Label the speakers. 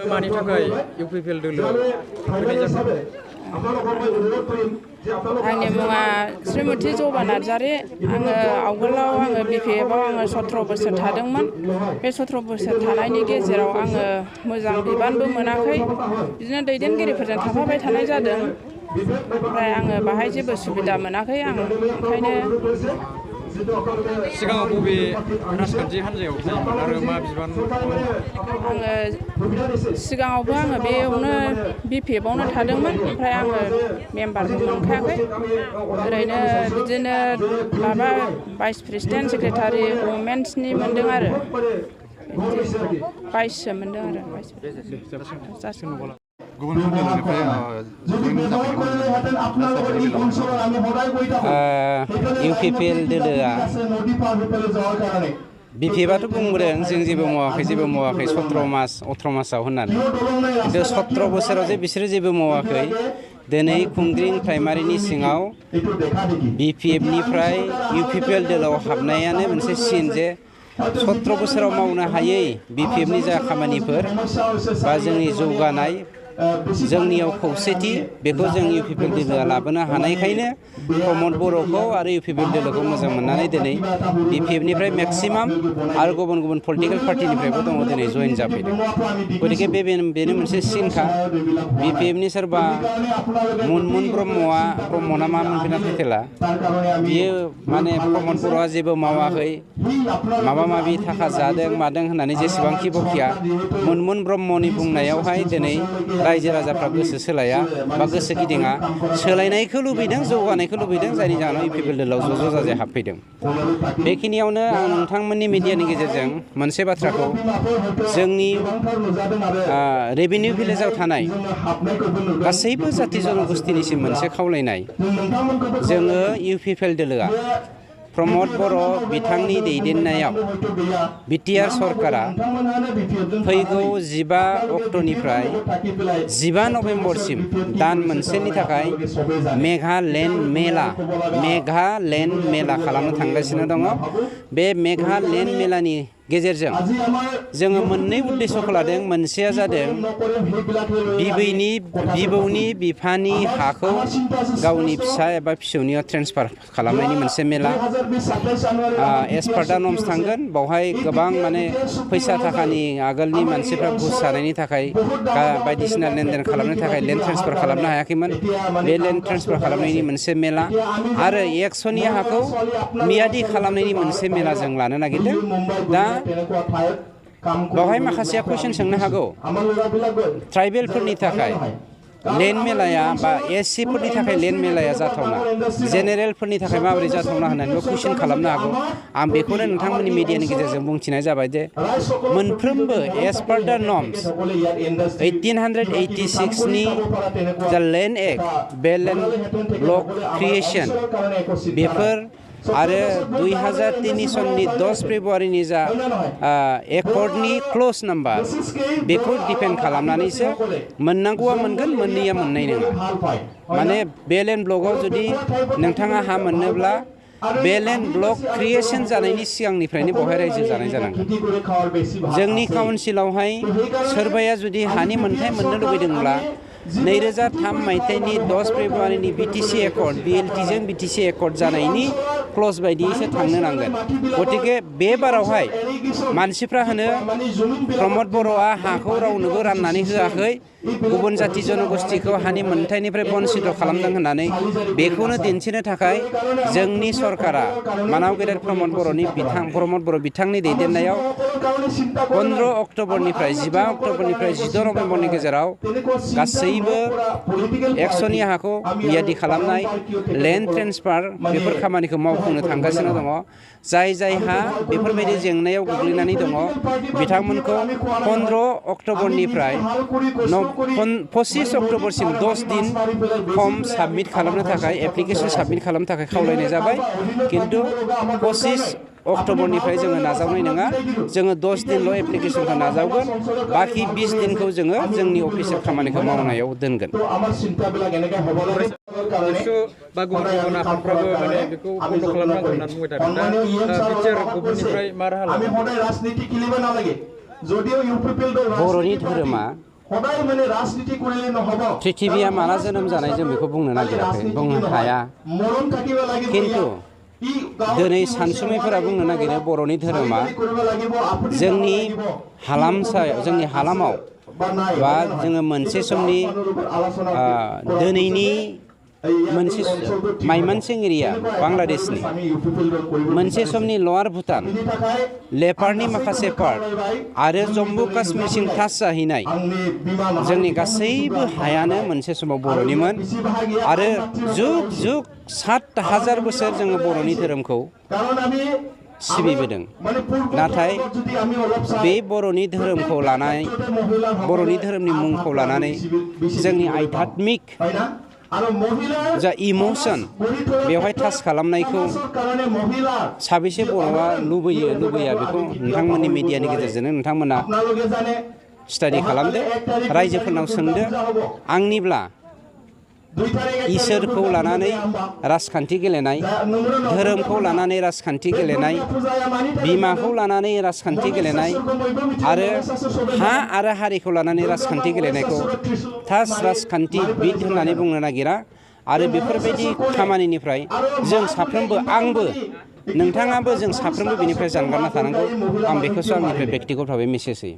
Speaker 1: मानि थाखाय इउपिपिएल दोलोआव
Speaker 2: आंनि मुङा श्रीमती जबा नार्जारी आङो आवगोलाव आङो बिपिएफआव आङो 17 बोसोर थादोंमोन बे 17 बोसोर थानायनि गेजेराव आङो मोजां बिबानबो मोनाखै बिदिनो दैदेनगिरिफोरजों थाफाबाय थानाय जादों ओमफ्राय आङो बाहाय जेबो सुबिदा मोनाखै आं ओंखायनो
Speaker 1: सिगाङाव बबे राजखान्थि हान्जायाव थायोमोन आरो मा बिबान
Speaker 2: आङो सिगाङावबो आङो बेयावनो बिपिएफआवनो थादोंमोन ओमफ्राय आङो मेम्बारबो मोनखायाखै ओरैनो बिदिनो माबा भाइस प्रेसिडेन्ट सेक्रेटारि वमेन्सनि मोनदों आरो 22सो मोनदों आरो
Speaker 3: इउपिपिएल दोलोआ बिपिएफआथ' बुंबोदों जों जेबो मावाखै 17 मास 18 मासाव होननानै खिन्थु 17 बोसोराव जे बिसोरो जेबो मावाखै दिनै खुंग्रिं प्राइमारिनि सिङाव बिपिएफनिफ्राय इउपिपिएल दोलोआव हाबनायानो मोनसे सिन जे 17 बोसोराव मावनो हायै बिपिएफनि जा खामानिफोर बा जोंनि जौगानाय जोंनियाव खौसेथि बेखौ जों इउपिपिएल दोलोआ लाबोनो हानायखायनो प्रमद बर'खौ आरो इउपिपिएल दोलोखौ मोजां मोननानै दिनै बिपिएफनिफ्राय मेक्सिमाम आरो गुबुन गुबुन पलिटिकेल पार्टिनिफ्रायबो दङ दिनै जइन जाफैदों गतिके बेनो मोनसे सिनखा बिपिएफनि सोरबा मुनमुन ब्रह्मना मा मोनफैना फैथेला बियो माने प्रमद बर'आ जेबो मावाखै माबा माबि थाखा जादों मादों होननानै जेसेबांखि बखिया मुनमुन ब्रह्मनि बुंनायावहाय दिनै रायजो राजाफ्रा गोसो सोलाया बा गोसो गिदिङा सोलायनायखौ लुबैदों जौगानायखौ लुबैदों जायनि जाहोनाव इउपिपिएल दोलोआव ज' जाजाय हाबफैदों बेखिनियावनो आं नोंथांमोननि मिडियानि गेजेरजों मोनसे बाथ्राखौ जोंनि रेभिनिउ भिलेजाव थानाय गासैबो जाथि जनगोष्ठीनिसिम मोनसे खावलायनाय जोङो इउपिपिएल दोलोआ प्रमद बर' बिथांनि दैदेननायाव बिटिआर सरकारा फैगौ 15 अक्ट'निफ्राय 15 नभेम्बरसिम दान मोनसेनि थाखाय मेघालेण्ड मेला खालामनो थांगासिनो दङ बे मेघालेण्ड मेलानि गेजेरजों जोङो मोननै उद्देश्यखौ लादों मोनसेया जादों बिबौनि बिफानि हाखौ गावनि फिसा एबा फिसौनियाव ट्रेन्सफार खालामनायनि मोनसे मेला एस पार दा नर्म्स थांगोन बावहाय गोबां माने फैसा थाखानि आगोलनि मानसिफ्रा घुस जानायनि थाखाय बायदिसिना लेनदेन खालामनो थाखाय लेन्ड ट्रेन्सफार खालामनो हायाखैमोन बे लेन्ड ट्रेन्सफार खालामनायनि मोनसे मेला आरो एक्स'नि हाखौ मियादि खालामनायनि मोनसे मेला जों लानो नागिरदों दा बावहाय माखासेया कुइसन सोंनो हागौ ट्राइबेलफोरनि थाखाय लेन्ड मेलाया बा एससिफोरनि थाखाय लेन्ड मेलाया जाथावना जेनेरेलफोरनि थाखाय माबोरै जाथावना होननानैबो कुइसन खालामनो हागौ आं बेखौनो नोंथांमोननि मिडियानि गेजेरजों बुंथिनाय जाबाय जे मोनफ्रोमबो एस पार दा नर्म्स 1886 नि जा लेन्ड एक्ट बे लेन्ड ब्लक क्रिएशन बेफोर आरो 2003 सननि 10 फेब्रुवारिनि जा एकर्डनि क्ल'ज नाम्बार बेखौ डिपेन्ड खालामनानैसो मोननांगौआ मोनगोन मोननैया मोननाय नङा माने बे लेन्ड ब्लकआव जुदि नोंथाङा हा मोननोब्ला बे लेन्ड ब्लक क्रिएशन जानायनि सिगांनिफ्रायनो बेवहाय रायजो जानाय जानांगोन जोंनि काउन्सिलावहाय सोरबाया जुदि हानि मोन्थाय मोननो लुबैदोंब्ला 2003 मायथाइनि 10 फेब्रुवारिनि बिटिसि एकर्ड बिएलटिजों बिटिसि एकर्ड जानायनि क्ल'ज बायदियैसो थांनो नांगोन गतिके बे बारावहाय मानसिफ्रा होनो प्रमद बर'आ हाखौ रावनोबो राननानै होआखै गुबुन जाथि जनगोष्ठीखौ हानि मोन्थायनिफ्राय बन्सित खालामदों होननानै बेखौनो दिन्थिनो थाखाय जोंनि सरकारा मानाव गेदेर प्रमद बर' बिथांनि दैदेननायाव 15 अक्ट'बरनिफ्राय 15 अक्ट'बरनिफ्राय 16 नभेम्बरनि गेजेराव गासैबो एक्स'नि हाखौ मियादि खालामनाय लेन्ड ट्रेन्सफार बेफोर खामानिखौ मावफुंनो थांगासिनो दङ जायहा बेफोरबायदि जेंनायाव गोग्लैनानै दङ बिथांमोनखौ 15 अक्ट'बरनिफ्राय 25 अक्ट'बरसिम 10 दिन फर्म साबमिट खालामनो थाखाय एप्लिकेसन साबमिट खालामनो थाखाय खावलायनाय जाबाय खिन्थु 25 अक्ट'बरनिफ्राय जोङो नाजावनाय नङा जोङो 10 दिनल' एप्लिकेसनखौ नाजावगोन बाखि 20 दिनखौ जोङो जोंनि अफिसियेल खामानिखौ मावनायाव दोनगोन
Speaker 1: बा गुबुन गुबुन आफादफ्राबो माने बेखौ बन्द' खालामनांगौ होननानै बुंबाय थादों दा बिटिआर गभर्नमेन्टनिफ्राय मा राहा लागोन
Speaker 3: बर'नि धोरोमा पृथिबिया माला जोनोम जानाय जों बेखौ बुंनो नागिराखै बुंनो हाया खिन्थु दिनै सानसुमैफोरा बुंनो नागिरो बर'नि धोरोमा जोंनि हालामाव बा जोङो मोनसे समनि दिनैनि मोनसे माइमानसिं एरिया बांलादेशनि मोनसे समनि लवार भुटान लेपारनि माखासे पार्ट आरो जम्मु काश्मीरसिम टाच जाहैनाय जोंनि गासैबो हायानो मोनसे समाव बर'निमोन आरो जुग जुग 7,000 बोसोर जोङो बर'नि धोरोमखौ सिबिबोदों नाथाय बे बर'नि धोरोमखौ लानानै बर'नि धोरोमनि मुंखौ लानानै जोंनि आध्यात्मिक जा इमोशन बेवहाय टाच खालामनायखौ साबेसे बर'आ लुबैया बेखौ नोंथांमोननि मिडियानि गेजेरजोंनो नोंथांमोना स्टाडि खालामदो रायजोफोरनाव सोंदो आंनिब्ला इसोरखौ लानानै राजखान्थि गेलेनाय धोरोमखौ लानानै राजखान्थि गेलेनाय बिमाखौ लानानै राजखान्थि गेलेनाय आरो हा आरो हारिखौ लानानै राजखान्थि गेलेनायखौ थास राजखान्थि बिद होननानै बुंनो नागिरा आरो बेफोरबायदि खामानिनिफ्राय जों साफ्रोमबो आंबो नोंथाङाबो जों साफ्रोमबो बेनिफ्राय जानगारना थानांगौ आं बेखौसो आंनिफ्राय बेक्तिगतभाबै मेसेज होयो